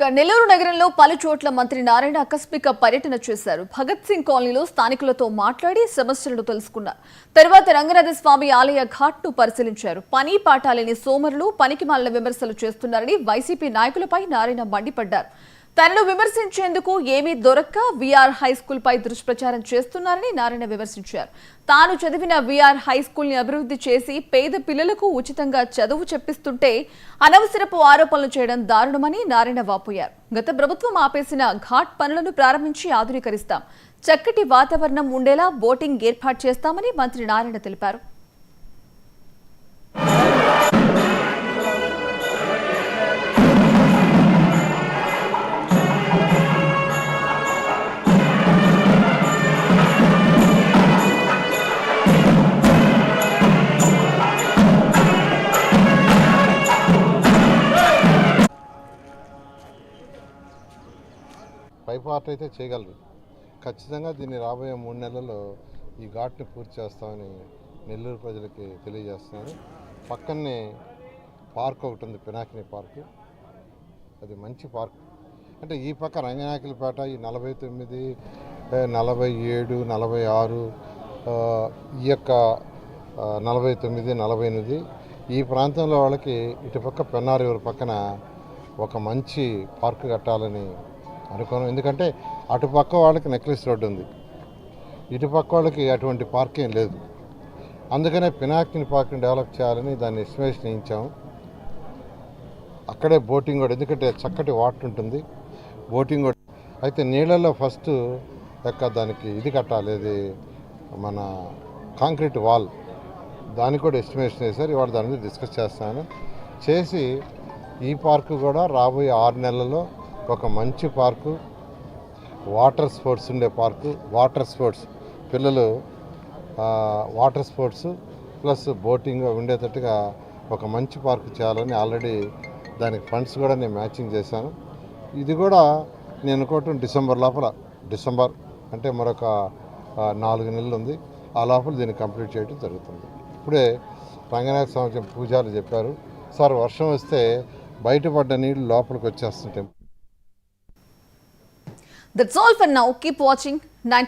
నెల్లూరు నగరంలో పలు చోట్ల మంత్రి నారాయణ ఆకస్మిక పర్యటన చేశారు. భగత్ సింగ్ కాలనీలో స్థానికులతో మాట్లాడి సమస్యలను తెలుసుకున్నారు. తర్వాత రంగనాథ స్వామి ఆలయ ఘాట్ను పరిశీలించారు. పని పాఠాలేని సోమరులు పనికిమాలిన విమర్శలు చేస్తున్నారని వైసీపీ నాయకులపై నారాయణ మండిపడ్డారు. తనను విమర్శించేందుకు ఏమీ దొరక్క వీఆర్ హై స్కూల్ పై దుష్ప్రచారం చేస్తున్నారని నారాయణ విమర్శించారు. తాను చదివిన వీఆర్ హై స్కూల్ ని అభివృద్ధి చేసి పేద పిల్లలకు ఉచితంగా చదువు చెప్పిస్తుంటే అనవసరపు ఆరోపణలు చేయడం దారుణమని నారాయణ వాపోయారు. గత ప్రభుత్వం ఆపేసిన ఘాట్ పనులను ప్రారంభించి ఆధునీకరిస్తాం, చక్కటి వాతావరణం ఉండేలా బోటింగ్ ఏర్పాటు చేస్తామని మంత్రి నారాయణ తెలిపారు. పై పార్ట్ అయితే చేయగలరు. ఖచ్చితంగా దీన్ని రాబోయే 3 నెలల్లో ఈ ఘాట్ని పూర్తి చేస్తామని నెల్లూరు ప్రజలకి తెలియజేస్తున్నాను. పక్కనే పార్క్ ఒకటి ఉంది, పినాకిని పార్క్. అది మంచి పార్క్. అంటే ఈ పక్క రంగనాయకులపేట ఈ 49, 47, 46 ఈ యొక్క 49, 48 ఈ ప్రాంతంలో వాళ్ళకి ఇటుపక్క పెన్నార్ రివర్ పక్కన ఒక మంచి పార్క్ కట్టాలని అనుకోను. ఎందుకంటే అటుపక్క వాళ్ళకి నెక్లెస్ రోడ్డు ఉంది, ఇటుపక్క వాళ్ళకి అటువంటి పార్క్ ఏం లేదు. అందుకనే పినాకిని పార్క్ని డెవలప్ చేయాలని దాన్ని ఎస్టిమేషన్ వేయించాము. అక్కడే బోటింగ్ కూడా, ఎందుకంటే చక్కటి వాటర్ ఉంటుంది, బోటింగ్ కూడా. అయితే నీళ్ళల్లో ఫస్ట్ దానికి ఇది కట్టాలి, ఇది మన కాంక్రీట్ వాల్, దానికి కూడా ఎస్టిమేషన్ వేశారు. ఇవాళ దాని మీద డిస్కస్ చేస్తాను. చేసి ఈ పార్కు కూడా రాబోయే 6 నెలల్లో ఒక మంచి పార్కు, వాటర్ స్పోర్ట్స్ ఉండే పార్కు, వాటర్ స్పోర్ట్స్ పిల్లలు వాటర్ స్పోర్ట్స్ ప్లస్ బోటింగ్ ఉండేటట్టుగా ఒక మంచి పార్కు చేయాలని ఆల్రెడీ దానికి ఫండ్స్ కూడా నేను మ్యాచింగ్ చేశాను. ఇది కూడా నేను అనుకోవటం డిసెంబర్ అంటే మరొక 4 నెలలు ఉంది, ఆ లోపల దీన్ని కంప్లీట్ చేయడం జరుగుతుంది. ఇప్పుడే రంగనాథ స్వామి పూజారులు చెప్పారు, సార్ వర్షం వస్తే బయటపడ్డ నీళ్ళు లోపలికి వచ్చేస్తుంటాయి. That's all for now. Keep watching 9